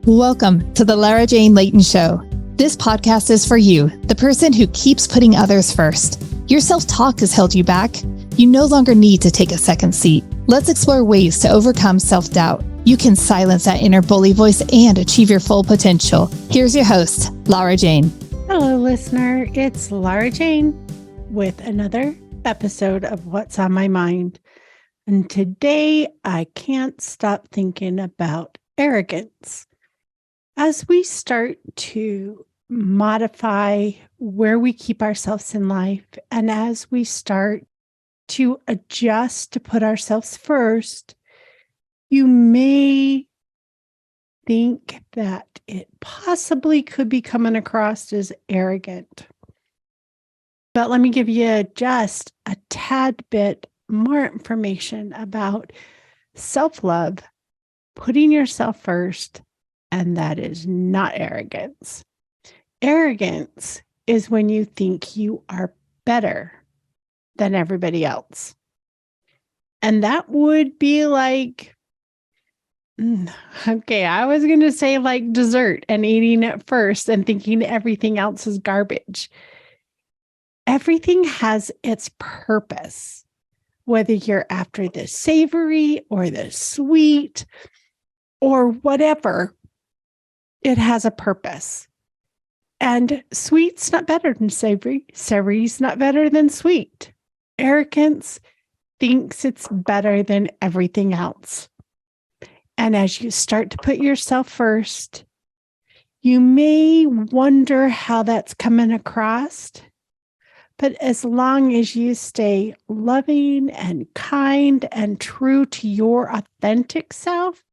Welcome to the Lara Jane Layton Show. This podcast is for you, the person who keeps putting others first. Your self-talk has held you back. You no longer need to take a second seat. Let's explore ways to overcome self-doubt. You can silence that inner bully voice and achieve your full potential. Here's your host, Lara Jane. Hello, listener. It's Lara Jane with another episode of What's on My Mind. And today I can't stop thinking about arrogance. As we start to modify where we keep ourselves in life, and as we start to adjust to put ourselves first, you may think that it possibly could be coming across as arrogant. But let me give you just a tad bit more information about self-love, putting yourself first, and that is not arrogance. Arrogance is when you think you are better than everybody else. And that would be like, I was going to say like dessert and eating it first and thinking everything else is garbage. Everything has its purpose, whether you're after the savory or the sweet or whatever, it has a purpose. And sweet's not better than savory. Savory's not better than sweet. Arrogance thinks it's better than everything else. And as you start to put yourself first, you may wonder how that's coming across. But as long as you stay loving and kind and true to your authentic self,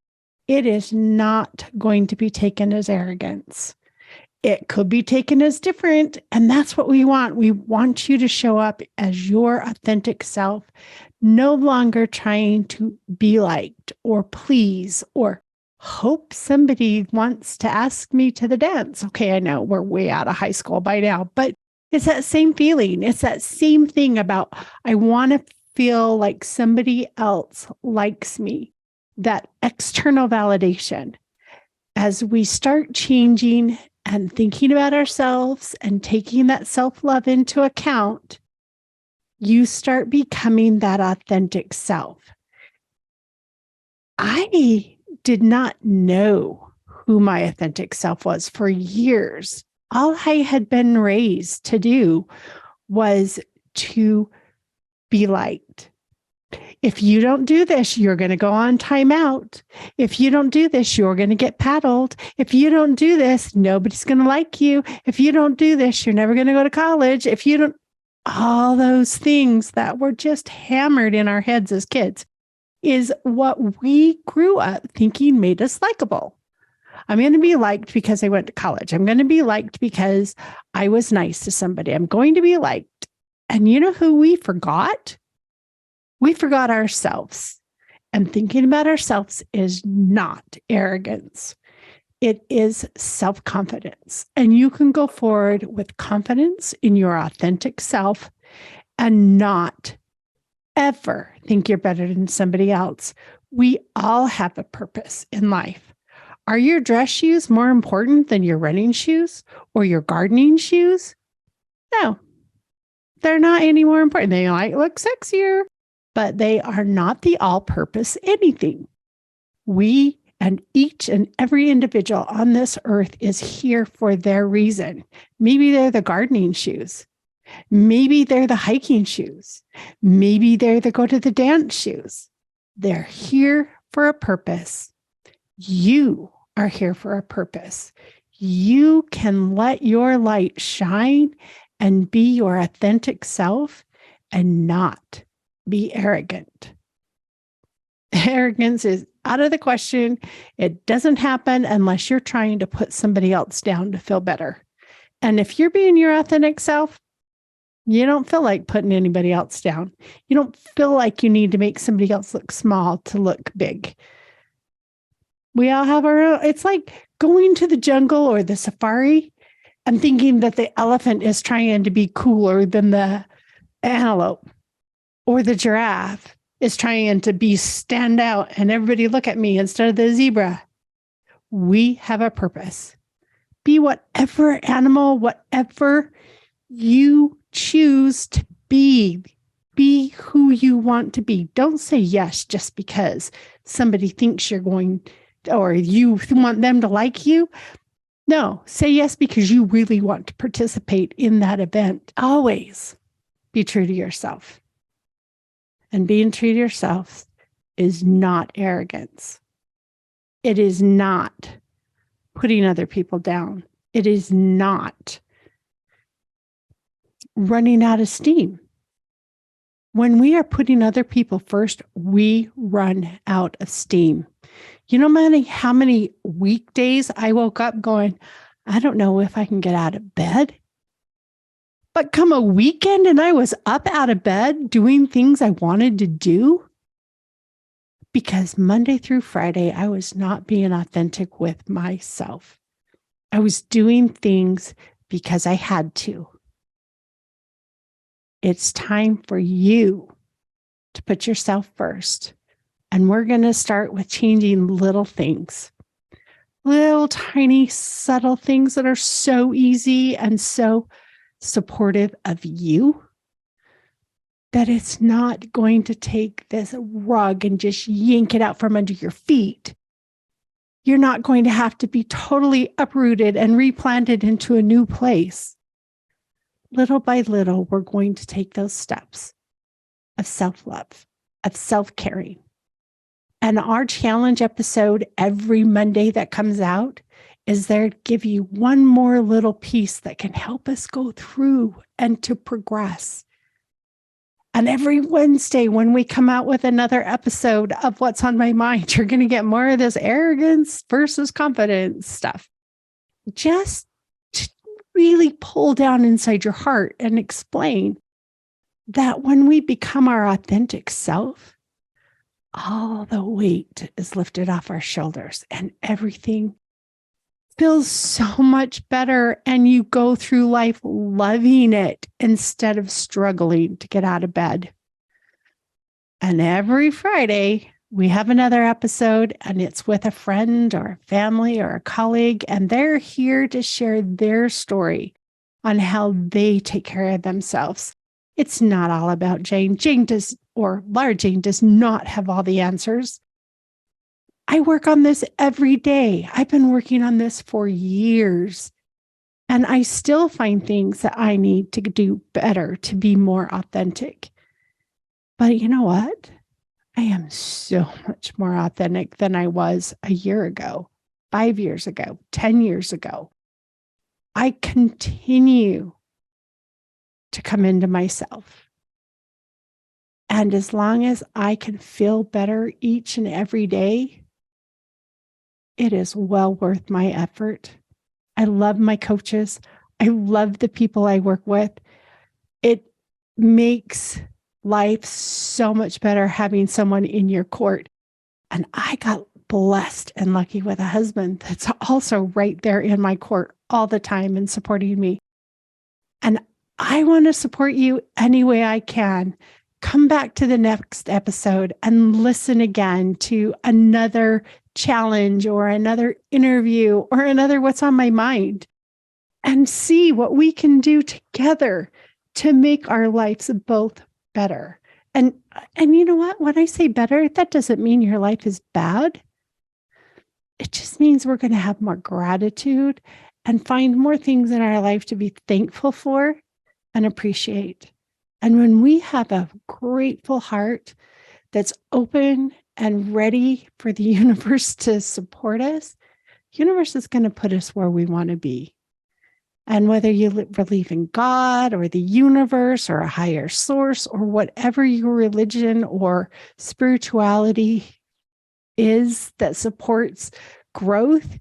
it is not going to be taken as arrogance. It could be taken as different, and that's what we want. We want you to show up as your authentic self, no longer trying to be liked or please or hope somebody wants to ask me to the dance. Okay, I know we're way out of high school by now, but it's that same feeling. It's that same thing about I want to feel like somebody else likes me, that external validation. As we start changing and thinking about ourselves and taking that self-love into account, you start becoming that authentic self. I did not know who my authentic self was for years. All I had been raised to do was to be liked. If you don't do this, you're going to go on timeout. If you don't do this, you're going to get paddled. If you don't do this, nobody's going to like you. If you don't do this, you're never going to go to college. If you don't, all those things that were just hammered in our heads as kids is what we grew up thinking made us likable. I'm going to be liked because I went to college. I'm going to be liked because I was nice to somebody. I'm going to be liked. And you know who we forgot? We forgot ourselves. And thinking about ourselves is not arrogance. It is self-confidence. And you can go forward with confidence in your authentic self and not ever think you're better than somebody else. We all have a purpose in life. Are your dress shoes more important than your running shoes or your gardening shoes? No, they're not any more important. They might look sexier, but they are not the all-purpose anything. We and each and every individual on this earth is here for their reason. Maybe they're the gardening shoes. Maybe they're the hiking shoes. Maybe they're the go to the dance shoes. They're here for a purpose. You are here for a purpose. You can let your light shine and be your authentic self and not be arrogant. Arrogance is out of the question. It doesn't happen unless you're trying to put somebody else down to feel better. And if you're being your authentic self, you don't feel like putting anybody else down. You don't feel like you need to make somebody else look small to look big. We all have our own. It's like going to the jungle or the safari and thinking that the elephant is trying to be cooler than the antelope, or the giraffe is trying to stand out and everybody look at me instead of the zebra. we have a purpose. Be whatever animal, whatever you choose to be. Be who you want to be. Don't say yes just because somebody thinks you're going or you want them to like you. No, say yes because you really want to participate in that event. Always be true to yourself. And being true to yourself is not arrogance. It is not putting other people down. It is not running out of steam. When we are putting other people first, we run out of steam. You know how many weekdays I woke up going, I don't know if I can get out of bed. But come a weekend and I was up out of bed doing things I wanted to do. Because Monday through Friday, I was not being authentic with myself. I was doing things because I had to. It's time for you to put yourself first. And we're going to start with changing little things, little tiny, subtle things that are so easy and so supportive of you that it's not going to take this rug and just yank it out from under your feet. You're not going to have to be totally uprooted and replanted into a new place. Little by little, we're going to take those steps of self-love, of self-caring. And our challenge episode every Monday that comes out is there to give you one more little piece that can help us go through and to progress. And every Wednesday when we come out with another episode of What's on My Mind, you're going to get more of this arrogance versus confidence stuff. Just to really pull down inside your heart and explain that when we become our authentic self, all the weight is lifted off our shoulders and everything feels so much better. And you go through life loving it instead of struggling to get out of bed. And every Friday, we have another episode, and it's with a friend or a family or a colleague, and they're here to share their story on how they take care of themselves. It's not all about Jane. Laura Jane does not have all the answers. I work on this every day. I've been working on this for years, and I still find things that I need to do better to be more authentic. But you know what? I am so much more authentic than I was a year ago, 5 years ago, 10 years ago. I continue to come into myself. And as long as I can feel better each and every day, it is well worth my effort. I love my coaches. I love the people I work with. It makes life so much better having someone in your court. And I got blessed and lucky with a husband that's also right there in my court all the time and supporting me. And I want to support you any way I can. Come back to the next episode and listen again to another challenge or another interview or another What's on My Mind, and see what we can do together to make our lives both better. And you know what? When I say better, that doesn't mean your life is bad. It just means we're going to have more gratitude and find more things in our life to be thankful for and appreciate. And when we have a grateful heart that's open and ready for the universe to support us, the universe is going to put us where we want to be. And whether you believe in God or the universe or a higher source or whatever your religion or spirituality is that supports growth,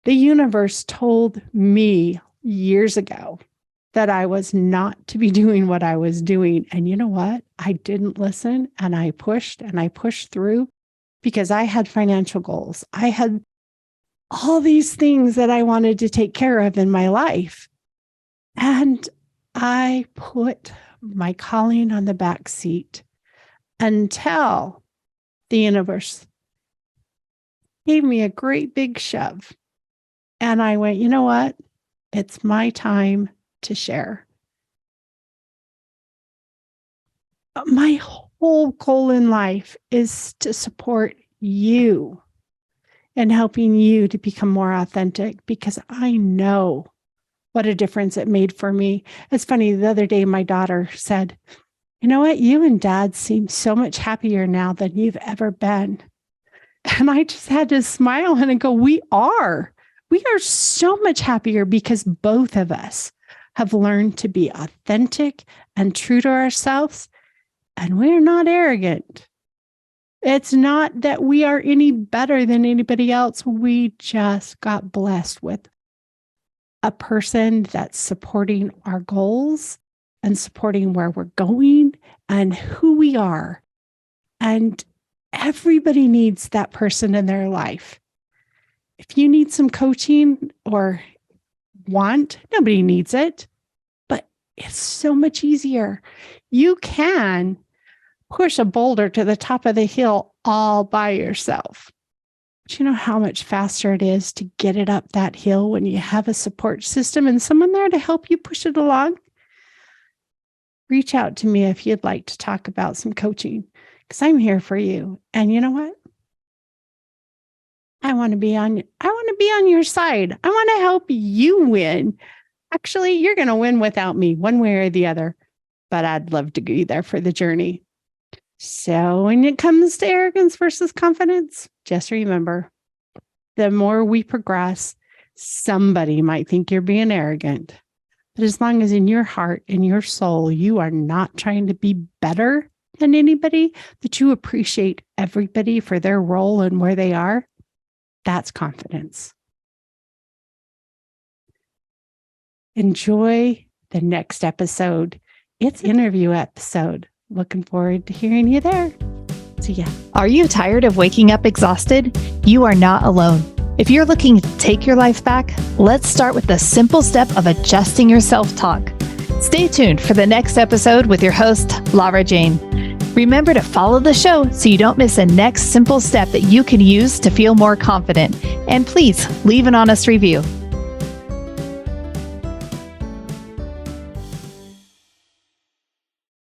the universe told me years ago that I was not to be doing what I was doing. And you know what? I didn't listen, and I pushed through because I had financial goals. I had all these things that I wanted to take care of in my life. And I put my calling on the back seat until the universe gave me a great big shove. And I went, you know what? It's my time to share. My whole goal in life is to support you and helping you to become more authentic, because I know what a difference it made for me. It's funny, the other day, my daughter said, you know what? You and Dad seem so much happier now than you've ever been. And I just had to smile and go, we are so much happier because both of us have learned to be authentic and true to ourselves. And we're not arrogant. It's not that we are any better than anybody else. We just got blessed with a person that's supporting our goals and supporting where we're going and who we are. And everybody needs that person in their life. If you need some coaching or want, nobody needs it, but it's so much easier. You can push a boulder to the top of the hill all by yourself. But you know how much faster it is to get it up that hill when you have a support system and someone there to help you push it along? Reach out to me if you'd like to talk about some coaching, because I'm here for you. And you know what? I want to be on your side. I want to help you win. Actually, you're going to win without me, one way or the other. But I'd love to be there for the journey. So when it comes to arrogance versus confidence, just remember, the more we progress, somebody might think you're being arrogant. But as long as in your heart, in your soul, you are not trying to be better than anybody, that you appreciate everybody for their role and where they are, that's confidence. Enjoy the next episode. It's an interview episode. Looking forward to hearing you there. See ya. Are you tired of waking up exhausted? You are not alone. If you're looking to take your life back, let's start with the simple step of adjusting your self-talk. Stay tuned for the next episode with your host, Lara Jane. Remember to follow the show so you don't miss a next simple step that you can use to feel more confident. And please leave an honest review.